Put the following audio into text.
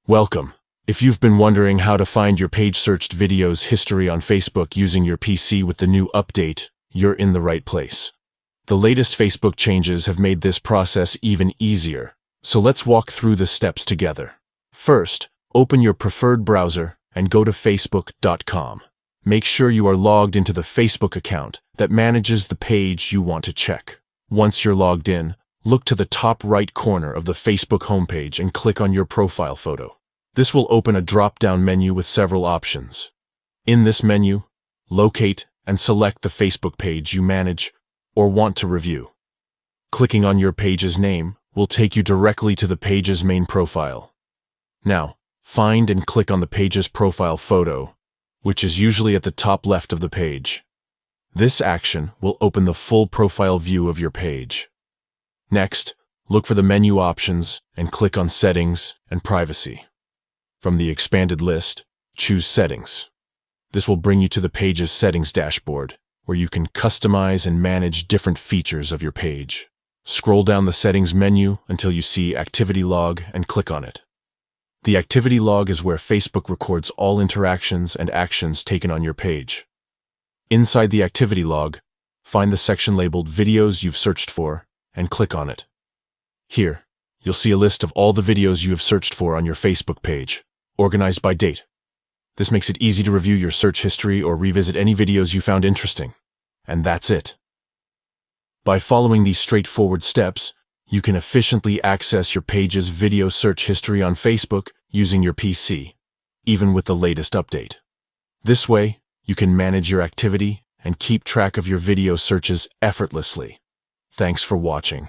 Welcome. If you've been wondering how to find your page searched videos history on Facebook using your PC with the new update, you're in the right place. The latest Facebook changes have made this process even easier, so let's walk through the steps together. First, open your preferred browser and go to facebook.com. Make sure you are logged into the Facebook account that manages the page you want to check. Once you're logged in, look to the top right corner of the Facebook homepage and click on your profile photo. This will open a drop-down menu with several options. In this menu, locate and select the Facebook page you manage or want to review. Clicking on your page's name will take you directly to the page's main profile. Now, find and click on the page's profile photo, which is usually at the top left of the page. This action will open the full profile view of your page. Next, look for the menu options and click on Settings and Privacy. From the expanded list, choose Settings. This will bring you to the page's settings dashboard, where you can customize and manage different features of your page. Scroll down the Settings menu until you see Activity Log and click on it. The Activity Log is where Facebook records all interactions and actions taken on your page. Inside the Activity Log, find the section labeled Videos You've Searched For and click on it. Here, you'll see a list of all the videos you have searched for on your Facebook page, organized by date. This makes it easy to review your search history or revisit any videos you found interesting. And that's it. By following these straightforward steps, you can efficiently access your page's video search history on Facebook using your PC, even with the latest update. This way, you can manage your activity and keep track of your video searches effortlessly. Thanks for watching.